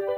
Pada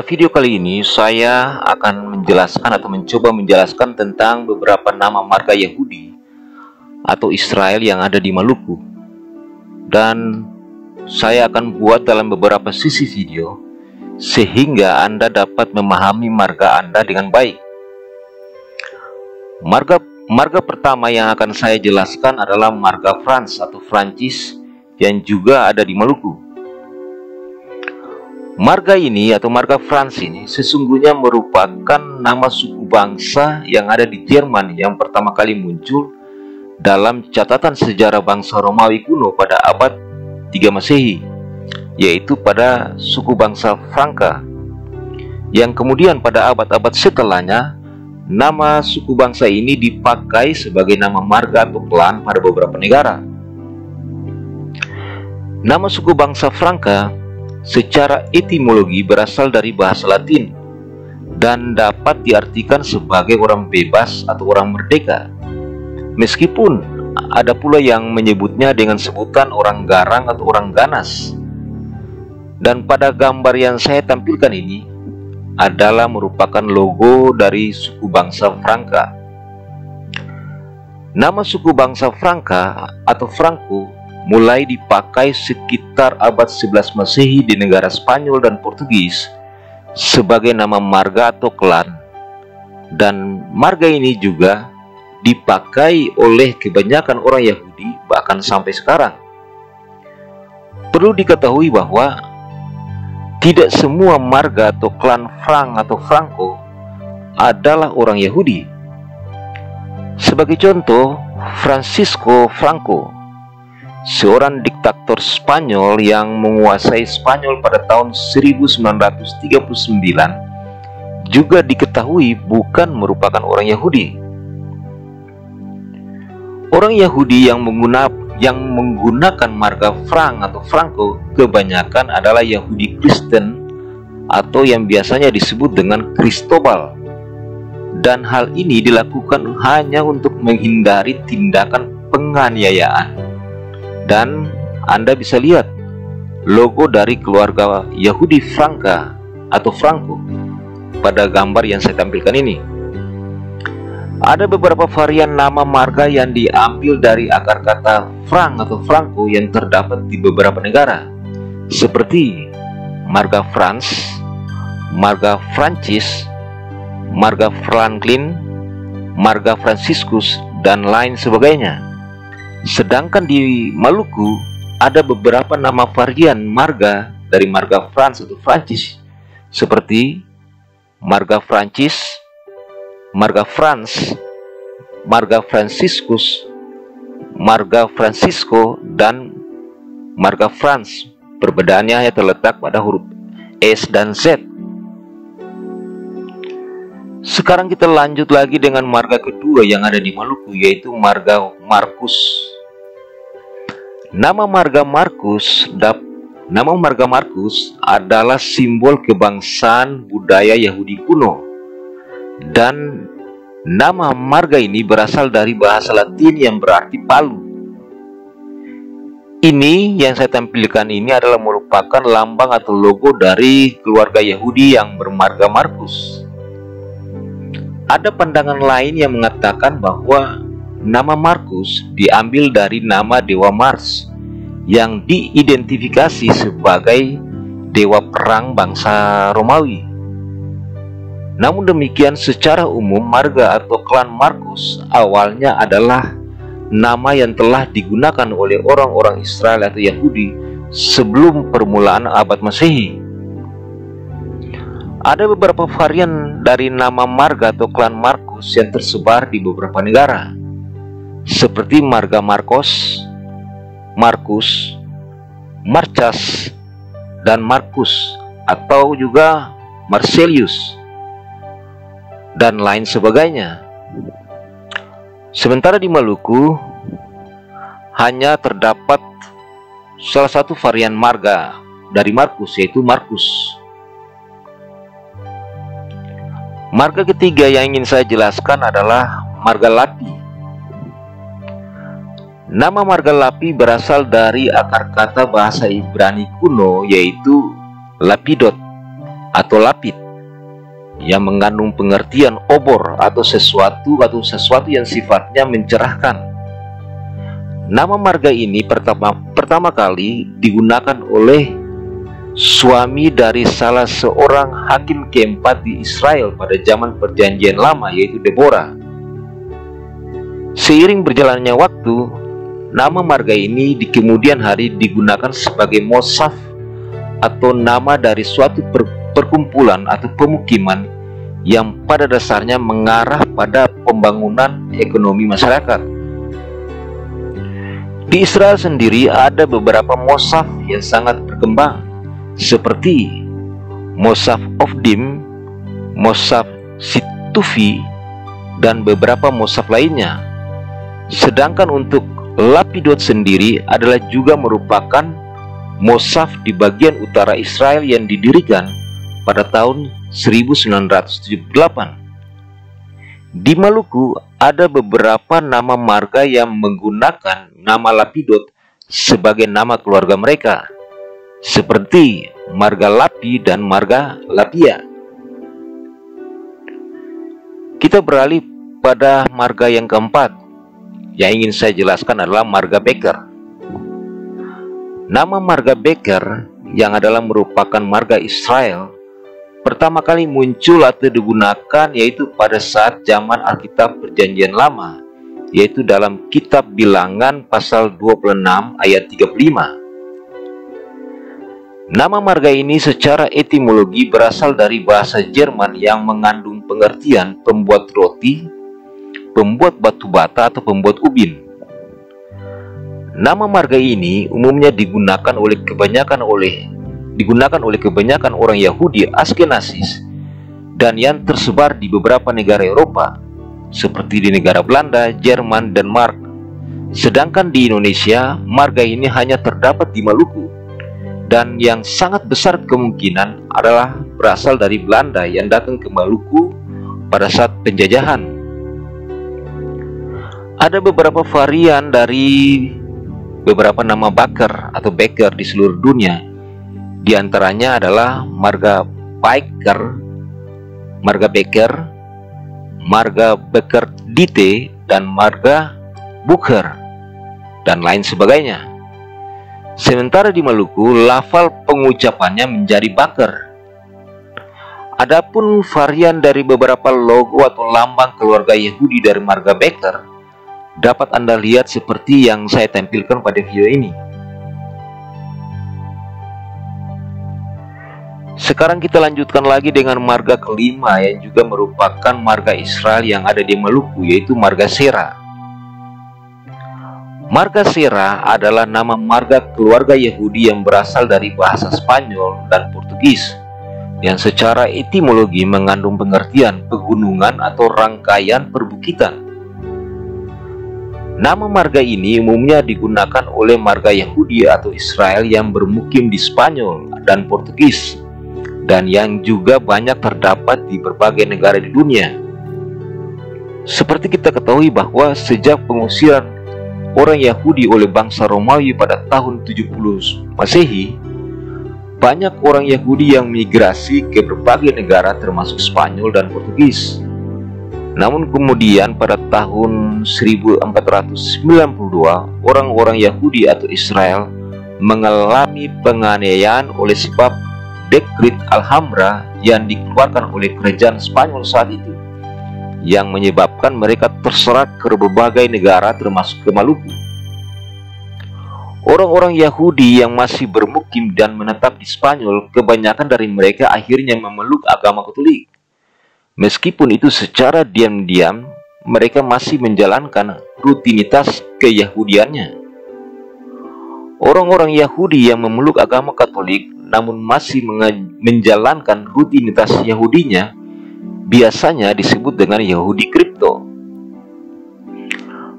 video kali ini saya akan menjelaskan atau mencoba menjelaskan tentang beberapa nama marga Yahudi atau Israel yang ada di Maluku. Dan saya akan buat dalam beberapa sisi video sehingga Anda dapat memahami marga Anda dengan baik. Marga pertama yang akan saya jelaskan adalah marga Frans atau Prancis yang juga ada di Maluku. Marga ini atau marga Frans ini sesungguhnya merupakan nama suku bangsa yang ada di Jerman yang pertama kali muncul dalam catatan sejarah bangsa Romawi kuno pada abad 3 Masehi, yaitu pada suku bangsa Franka, yang kemudian pada abad-abad setelahnya nama suku bangsa ini dipakai sebagai nama marga atau klan pada beberapa negara. Nama suku bangsa Franka secara etimologi berasal dari bahasa Latin dan dapat diartikan sebagai orang bebas atau orang merdeka. Meskipun ada pula yang menyebutnya dengan sebutan orang garang atau orang ganas. Dan pada gambar yang saya tampilkan ini adalah merupakan logo dari suku bangsa Franka. Nama suku bangsa Franka atau Franco mulai dipakai sekitar abad 11 Masehi di negara Spanyol dan Portugis sebagai nama marga atau klan, dan marga ini juga dipakai oleh kebanyakan orang Yahudi bahkan sampai sekarang. Perlu diketahui bahwa tidak semua marga atau klan Frank atau Franco adalah orang Yahudi. Sebagai contoh, Francisco Franco, seorang diktator Spanyol yang menguasai Spanyol pada tahun 1939, juga diketahui bukan merupakan orang Yahudi. Orang Yahudi yang menggunakan marga Frank atau Franco kebanyakan adalah Yahudi Kristen atau yang biasanya disebut dengan Kristobal. Dan hal ini dilakukan hanya untuk menghindari tindakan penganiayaan. Dan Anda bisa lihat logo dari keluarga Yahudi Franka atau Franco pada gambar yang saya tampilkan ini. Ada beberapa varian nama marga yang diambil dari akar kata Frank atau Franco yang terdapat di beberapa negara, seperti marga Frans, marga Francis, marga Franklin, marga Franciscus, dan lain sebagainya. Sedangkan di Maluku ada beberapa nama varian marga dari marga Frans atau Prancis, seperti marga Francis, marga Frans, marga Franciscus, marga Francisco, dan marga Frans. Perbedaannya hanya terletak pada huruf S dan Z. Sekarang kita lanjut lagi dengan marga kedua yang ada di Maluku, yaitu marga Markus. Nama marga Markus adalah simbol kebangsaan budaya Yahudi kuno, dan nama marga ini berasal dari bahasa Latin yang berarti palu. Ini yang saya tampilkan ini adalah merupakan lambang atau logo dari keluarga Yahudi yang bermarga Markus. Ada pandangan lain yang mengatakan bahwa nama Markus diambil dari nama dewa Mars yang diidentifikasi sebagai dewa perang bangsa Romawi. Namun demikian, secara umum marga atau klan Markus awalnya adalah nama yang telah digunakan oleh orang-orang Israel atau Yahudi sebelum permulaan abad Masehi. Ada beberapa varian dari nama marga atau klan Markus yang tersebar di beberapa negara, seperti marga Marcos, Markus, Marcas, dan Markus, atau juga Marcelius, dan lain sebagainya. Sementara di Maluku, hanya terdapat salah satu varian marga dari Markus, yaitu Markus. Marga ketiga yang ingin saya jelaskan adalah marga Lapi. Nama marga Lapi berasal dari akar kata bahasa Ibrani kuno, yaitu lapidot atau lapid, yang mengandung pengertian obor atau sesuatu yang sifatnya mencerahkan. Nama marga ini pertama kali digunakan oleh suami dari salah seorang hakim keempat di Israel pada zaman Perjanjian Lama, yaitu Deborah. Seiring berjalannya waktu, nama marga ini di kemudian hari digunakan sebagai mosaf atau nama dari suatu perkumpulan atau pemukiman yang pada dasarnya mengarah pada pembangunan ekonomi masyarakat. Di Israel sendiri ada beberapa mosaf yang sangat berkembang, seperti Mosaf Ofdim, Mosaf Situfi, dan beberapa mosaf lainnya. Sedangkan untuk Lapidot sendiri adalah juga merupakan mosaf di bagian utara Israel yang didirikan pada tahun 1978. Di Maluku ada beberapa nama marga yang menggunakan nama Lapidot sebagai nama keluarga mereka, seperti marga Lapi dan marga Lapia. Kita beralih pada marga yang keempat. Yang ingin saya jelaskan adalah marga Beker. Nama marga Beker yang adalah merupakan marga Israel pertama kali muncul atau digunakan yaitu pada saat zaman Alkitab Perjanjian Lama, yaitu dalam kitab Bilangan pasal 26 ayat 35. Nama marga ini secara etimologi berasal dari bahasa Jerman yang mengandung pengertian pembuat roti, pembuat batu bata atau pembuat ubin. Nama marga ini umumnya digunakan oleh kebanyakan orang Yahudi Askenazis dan yang tersebar di beberapa negara Eropa seperti di negara Belanda, Jerman, Denmark. Sedangkan di Indonesia, marga ini hanya terdapat di Maluku dan yang sangat besar kemungkinan adalah berasal dari Belanda yang datang ke Maluku pada saat penjajahan. Ada beberapa varian dari beberapa nama Baker atau Beker di seluruh dunia. Di antaranya adalah marga Biker, marga Beker, marga Beker Dite, dan marga Buker, dan lain sebagainya. Sementara di Maluku, lafal pengucapannya menjadi Baker. Adapun varian dari beberapa logo atau lambang keluarga Yahudi dari marga Beker dapat Anda lihat seperti yang saya tampilkan pada video ini. Sekarang kita lanjutkan lagi dengan marga kelima yang juga merupakan marga Israel yang ada di Maluku, yaitu marga Sera. Marga Sera adalah nama marga keluarga Yahudi yang berasal dari bahasa Spanyol dan Portugis, yang secara etimologi mengandung pengertian pegunungan atau rangkaian perbukitan. Nama marga ini umumnya digunakan oleh marga Yahudi atau Israel yang bermukim di Spanyol dan Portugis, dan yang juga banyak terdapat di berbagai negara di dunia. Seperti kita ketahui bahwa sejak pengusiran orang Yahudi oleh bangsa Romawi pada tahun 70 Masehi, banyak orang Yahudi yang migrasi ke berbagai negara termasuk Spanyol dan Portugis. Namun kemudian pada tahun 1492, orang-orang Yahudi atau Israel mengalami penganiayaan oleh sebab dekret Alhambra yang dikeluarkan oleh kerajaan Spanyol saat itu, yang menyebabkan mereka terserat ke berbagai negara termasuk ke Maluku. Orang-orang Yahudi yang masih bermukim dan menetap di Spanyol, kebanyakan dari mereka akhirnya memeluk agama Katolik. Meskipun itu secara diam-diam, mereka masih menjalankan rutinitas keyahudiannya. Orang-orang Yahudi yang memeluk agama Katolik namun masih menjalankan rutinitas Yahudinya biasanya disebut dengan Yahudi kripto.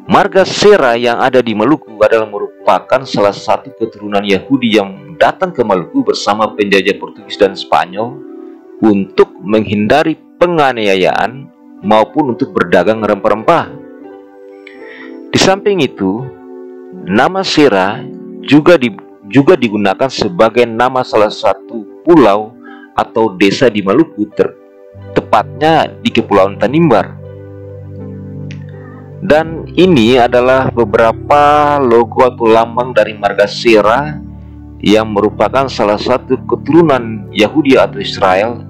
Marga Sera yang ada di Maluku adalah merupakan salah satu keturunan Yahudi yang datang ke Maluku bersama penjajah Portugis dan Spanyol untuk menghindari penganiayaan maupun untuk berdagang rempah-rempah. Di samping itu, nama Sera juga digunakan sebagai nama salah satu pulau atau desa di Maluku, tepatnya di Kepulauan Tanimbar. Dan ini adalah beberapa logo atau lambang dari marga Sera yang merupakan salah satu keturunan Yahudi atau Israel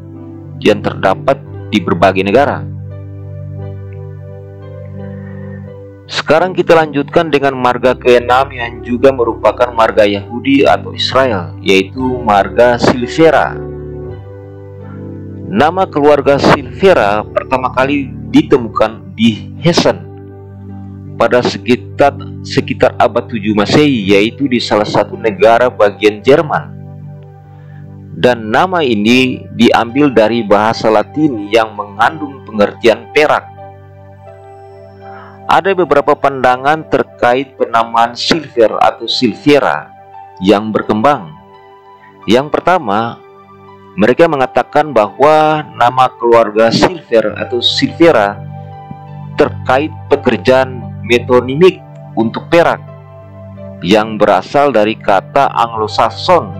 yang terdapat di berbagai negara. Sekarang kita lanjutkan dengan marga keenam yang juga merupakan marga Yahudi atau Israel, yaitu marga Silvera. Nama keluarga Silvera pertama kali ditemukan di Hessen pada sekitar abad 7 Masehi, yaitu di salah satu negara bagian Jerman. Dan nama ini diambil dari bahasa Latin yang mengandung pengertian perak. Ada beberapa pandangan terkait penamaan Silver atau Silvera yang berkembang. Yang pertama, mereka mengatakan bahwa nama keluarga Silver atau Silvera terkait pekerjaan metonimik untuk perak yang berasal dari kata Anglo-Saxon,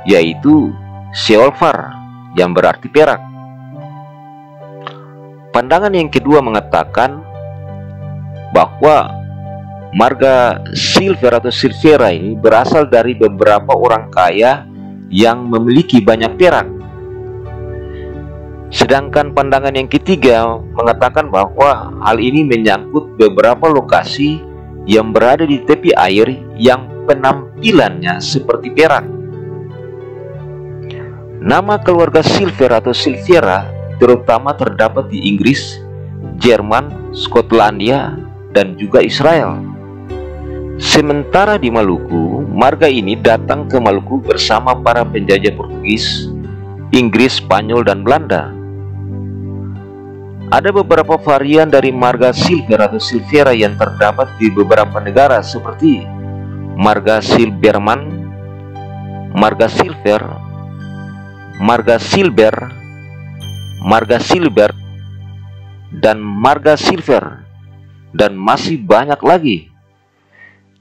yaitu silver yang berarti perak. Pandangan yang kedua mengatakan bahwa marga Silver atau Silvera ini berasal dari beberapa orang kaya yang memiliki banyak perak. Sedangkan pandangan yang ketiga mengatakan bahwa hal ini menyangkut beberapa lokasi yang berada di tepi air yang penampilannya seperti perak. Nama keluarga Silver atau Silvera terutama terdapat di Inggris, Jerman, Skotlandia, dan juga Israel. Sementara di Maluku, marga ini datang ke Maluku bersama para penjajah Portugis, Inggris, Spanyol, dan Belanda. Ada beberapa varian dari marga Silver atau Silvera yang terdapat di beberapa negara seperti marga Silberman, marga Silver, marga Silber, marga Silbert, dan marga Silver, dan masih banyak lagi.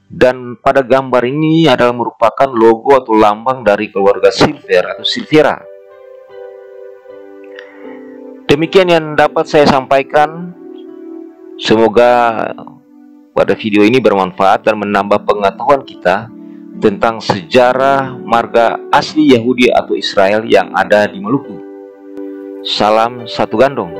Dan pada gambar ini adalah merupakan logo atau lambang dari keluarga Silver atau Silvera. Demikian yang dapat saya sampaikan. Semoga pada video ini bermanfaat dan menambah pengetahuan kita tentang sejarah marga asli Yahudi atau Israel yang ada di Maluku. Salam satu gandong.